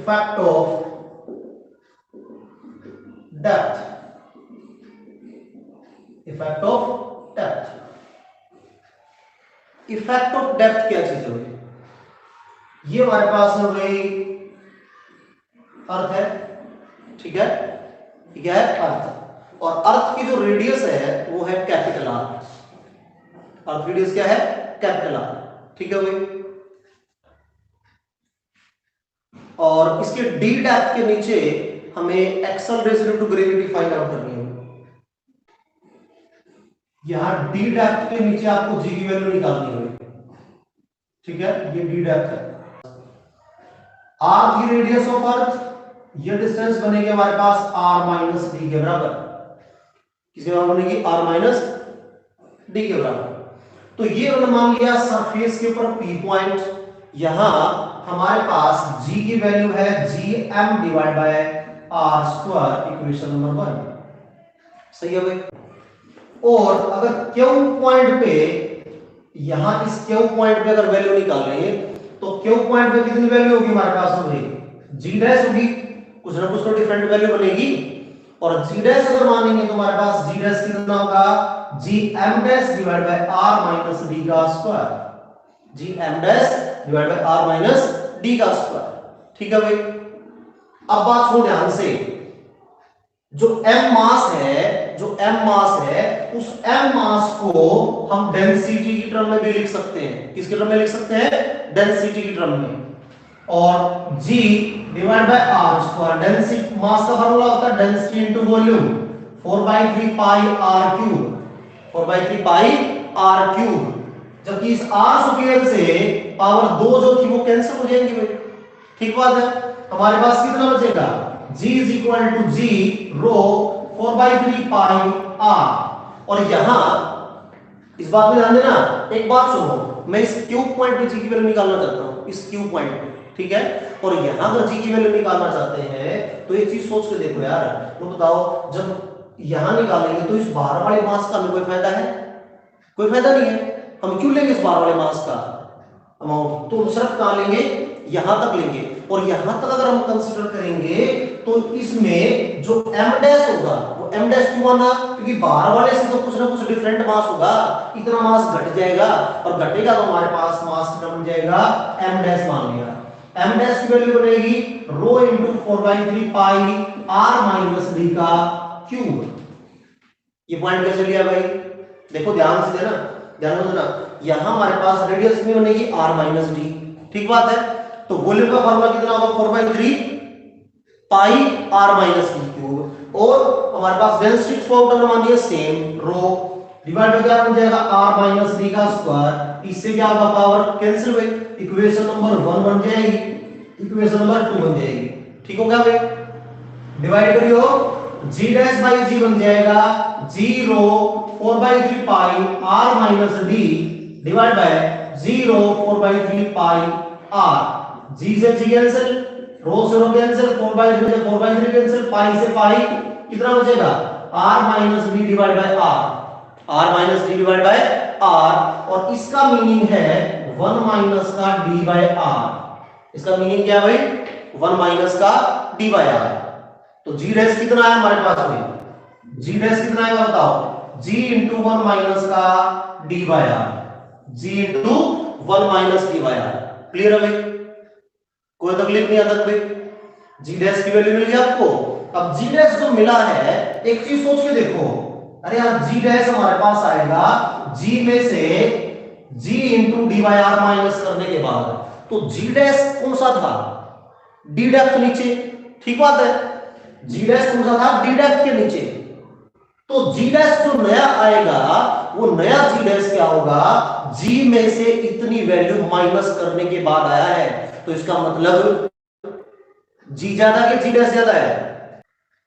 Effect of depth, effect of depth. Effect of depth क्या चीज है? ये हमारे पास में भाई अर्थ है, ठीक है, ठीक है, अर्थ। और अर्थ की जो रेडियस है वो है कैपिटल आर। अर्थ रेडियस क्या है? कैपिटल आर, ठीक है भाई। और इसके डी डेप्थ के नीचे हमें acceleration to gravity find out करनी है। यहां डी डेप्थ के नीचे आपको जी की वैल्यू निकालनी होगी, ठीक है, ये डी डेप्थ है। आर की रेडियस ऑफ अर्थ, ये डिस्टेंस बनेगी हमारे पास आर माइनस डी के बराबर। किसके बराबर बनेगी? आर माइनस डी के बराबर। तो ये हमने मान लिया सरफेस के ऊपर पी पॉइंट। यहां हमारे पास जी की वैल्यू है G M divide by R square, equation number 1, सही है भाई। और अगर क्यू पॉइंट पे, यहां इस क्यू पॉइंट पे अगर वैल्यू निकालेंगे तो क्यू पॉइंट पे कितनी वैल्यू होगी हमारे पास में? जी डैश होगी, कुछ ना कुछ तो डिफरेंट वैल्यू बनेगी। और जी डैश अगर मानेंगे तो हमारे पास जी डैश कितना होगा? G M dash divide by R minus D का square, G M dash divide by R minus D का स्क्वायर, ठीक है भाई। अब बात सुनो ध्यान से, जो m मास है, जो m मास है, उस m मास को हम डेंसिटी की टर्म में भी लिख सकते हैं। किसके टर्म में लिख सकते हैं? डेंसिटी की टर्म में। और g divide by r square, density mass का फार्मूला होता है density into volume, 4/3 pi r cube, 4/3 pi r cube. जबकि इस r स्क्वायर से पावर 2 जो थी वो कैंसिल हो जाएंगी भाई, ठीक बात है। हमारे पास कितना बचेगा? G is equal to G rho 4/3 pi r। और यहां इस बात में ध्यान देना, एक बात सुनो, मैं इस क्यू पॉइंट पे G की वैल्यू निकालना चाहता हूं, इस क्यू पॉइंट पे, ठीक है। और यहां अगर G की वैल्यू निकालना चाहते हैं तो एक चीज सोच के देखो यार, तो बताओ, जब यहां निकालेंगे तो इस बाहर वाले मास का हमें कोई फायदा है? कोई फायदा नहीं है। हम क्यों लेंगे इस बाहर वाले मास का अमाउंट? तो सिर्फ कहां लेंगे? यहां तक लेंगे। और यहां तक अगर हम कंसीडर करेंगे तो इसमें जो m डैश होगा वो m डैश क्यों आना? क्योंकि बाहर वाले से तो कुछ ना कुछ डिफरेंट मास होगा, इतना मास घट जाएगा, और घटेगा तो हमारे पास मास कितना बन जाएगा? m डैश मान लिया। m डैश की वैल्यू बनेगी रो into 4/3 pi r minus d का क्यूब। ये पॉइंट कैसे लिया भाई? देखो ध्यान से देना, ध्यान से देना। यहां हमारे पास रेडियस में बनेगी r माइनस d, ठीक बात है। तो वॉल्यूम का फार्मूला कितना होगा? 4/3 pi r minus D cube. और हमारे पास डेंसिटी फॉर्मूला मान लिया सेम, रो डिवाइड बाय क्या बन जाएगा? r माइनस डी का स्क्वायर। इससे क्या होगा? पावर कैंसिल हुई, इक्वेशन नंबर 1 बन जाएगी, इक्वेशन नंबर 2 बन जाएगी, ठीक हो गया भाई। डिवाइड करियो, g डैश बाय g बन जाएगा g rho 4/3 pi r minus d divide by 0 4/3 pi r। g से g कैंसिल, रो से रो कैंसिल, 4/3 से 4/3 कैंसिल, पाई से पाई, कितना बचेगा? r minus d divide bye r, r minus d divide bye r। और इसका मीनिंग है 1 माइनस का d बाय r। इसका मीनिंग क्या है भाई? 1 माइनस का d बाय r। तो g डैश कितना है हमारे पास में? g डैश कितना है बताओ? g इंटू 1 माइनस का d by r, g into 1 minus d by r। Clear है भाई? कोई तकलीफ नहीं आता भाई? जी डैश की वैल्यू मिल गई आपको। अब जी डैश जो मिला है, एक चीज सोच के देखो, अरे यार जी डैश हमारे पास आएगा जी में से G into D by R minus करने के बाद, तो जी डैश कौन सा था? डी डेप्थ नीचे, ठीक बात है। जी डैश कौन सा था? डी डेप्थ के नीचे। तो जी डैश जो नया आएगा वो नया जी डैश क्या होगा? जी में से इतनी वैल्यू माइनस करने के बाद आया है, तो इसका मतलब जी ज्यादा कि जी डैश ज्यादा है?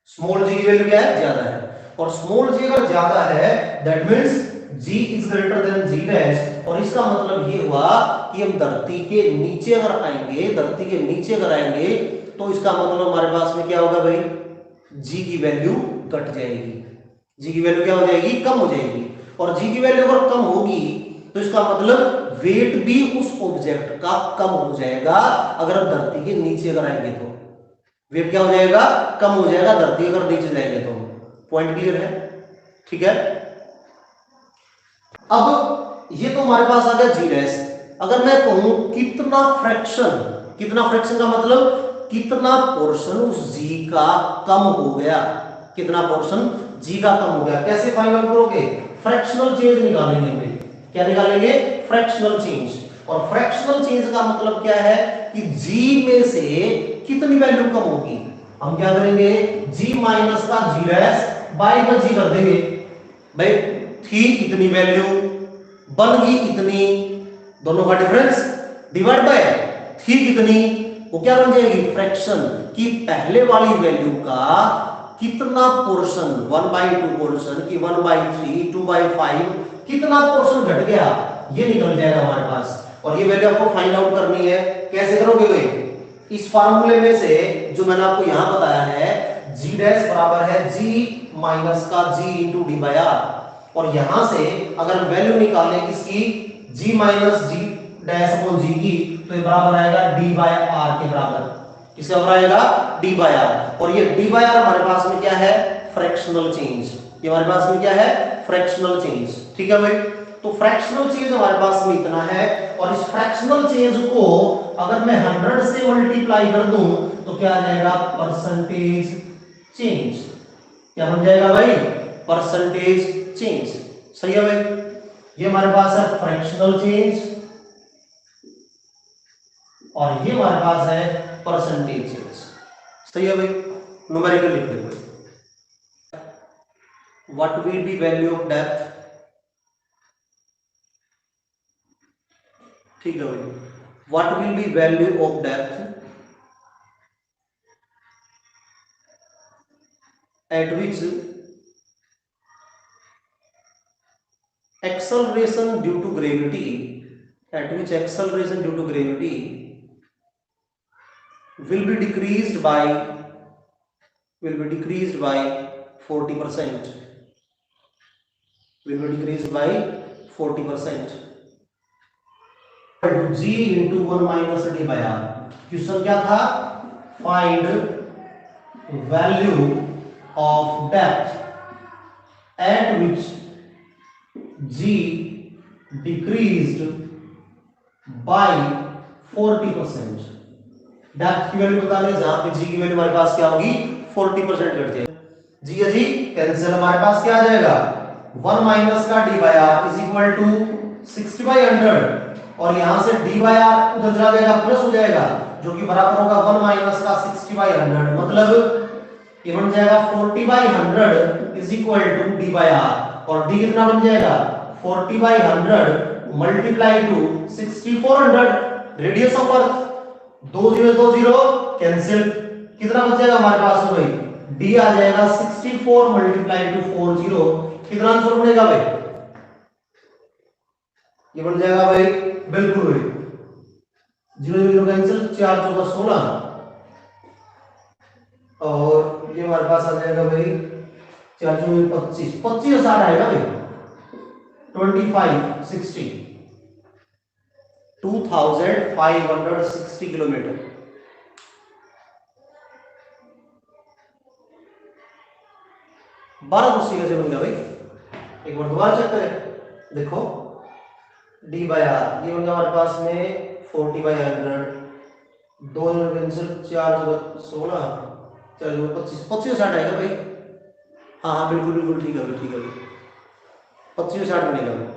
स्मॉल जी की वैल्यू क्या है? ज्यादा है। और स्मॉल जी अगर ज्यादा है that means G is greater than G dash. और इसका मतलब ये हुआ कि हम धरती के नीचे अगर आएंगे, धरती के नीचे अगर आएंगे तो इसका मतलब हमारे पास में क्या होगा भाई? जी की वैल्यू घट जाएगी, जी की वैल्यू क्या हो जाएगी? कम हो जाएगी। और जी की वैल्यू अगर कम होगी तो इसका मतलब वेट भी उस ऑब्जेक्ट का कम हो जाएगा अगर हम धरती के नीचे अगर आएंगे तो। वेव क्या हो जाएगा, कम हो जाएगा धरती अगर नीचे जाएंगे तो। पॉइंट क्लियर है, ठीक है। अब ये तो हमारे पास आ गया जी डैश। अगर मैं कहूं कितना फ्रैक्शन, कितना फ्रैक्शन का मतलब कितना पोर्शन उस जी का कम हो गया, कितना पोर्शन जी का कम हो गया, कैसे फाइंड आउट करोगे, फ्रैक्शनल चेंज निकालेंगे भाई। क्या निकालेंगे, फ्रैक्शनल चेंज। और फ्रैक्शनल चेंज का मतलब क्या है कि जी में से कितनी वैल्यू कम होगी। हम क्या करेंगे, जी माइनस का जी डैश बाई का जी कर देंगे भाई। थी इतनी वैल्यू, बन गई इतनी, दोनों का डिफरेंस डिवाइड बाय थी कितनी, वो क्या बन जाएगी, फ्रैक्शन की पहले वाली वैल्यू का कितना पोर्शन, 1/2 पोर्शन की 1/3, 2/5 कितना पोर्शन घट गया, ये निकल जाएगा हमारे पास। और ये वैल्यू आपको फाइंड आउट करनी है। कैसे करोगे भाई, इस फार्मूले में से जो मैंने आपको यहां बताया है, जी डैश बराबर है जी माइनस का जी इंटू डी बाई आर। और यहां से अगर वैल्यू निकालें किसकी, जी माइनस जी डैश अपॉन जी की, तो ये बराबर आएगा डी बाई आर के बराबर। किसके बराबर आएगा, डी बाई आर। और ये डी बाई आर हमारे पास में क्या है, फ्रैक्शनल चेंज। ये हमारे पास में क्या है, फ्रैक्शनल चेंज, ठीक है भाई। तो फ्रैक्शनल चेंज हमारे पास में इतना है। और इस फ्रैक्शनल चेंज को अगर मैं 100 से मल्टीप्लाई कर दूं तो क्या आ जाएगा, परसेंटेज चेंज। क्या बन जाएगा भाई, परसेंटेज चेंज। सही है भाई। ये हमारे पास है फ्रैक्शनल चेंज और ये हमारे पास है परसेंटेज चेंज। सही है भाई। न्यूमेरिकल लिख दे भाई। What will be value of depth, ठीक है भाई। What will be value of depth at which acceleration due to gravity, at which acceleration due to gravity will be decreased by 40%, will be decreased by 40%। g into 1 minus d by r। Question क्या था, find value of depth at which g decreased by 40%। Depth की value बता दें, जहां पे g की value हमारे पास क्या होगी, 40% घट जाएगी। जी है जी, कैंसिल। हमारे पास क्या आ जाएगा, 1 माइनस का D by R is equal to 60/100। और यहां से डी बाई आर उधर चला जाएगा, प्लस हो जाएगा, जो कि बराबर होगा 1 माइनस का 60/100। मतलब ये बन जाएगा 40/100 is equal to D by R. और डी कितना बन जाएगा, 40/100 multiply to 6400 radius of earth. 2 0 2 0 cancel, कितना बच जाएगा हमारे पास में भाई, डी आ जाएगा 64 मल्टीप्लाई टू 40। कितना आंसर बनेगा भाई, ये बन जाएगा भाई, बिल्कुल भाई 0 0 कैंसिल, 4 4 16। और ये हमारे पास आ जाएगा भाई 4 4 25 25 60 आएगा भाई, 2560 2560 किलोमीटर। बारह क्वेश्चन कैसे बन गया भाई, एक बार दोबारा चेक करें। देखो डी बाई आर, ये बन गया हमारे पास में 40/100, 2 कैंसिल, 4 16, 4 25 25 60 आएगा भाई। हाँ हाँ बिल्कुल बिल्कुल ठीक है भाई, ठीक है भाई 25 60 बनेगा भाई।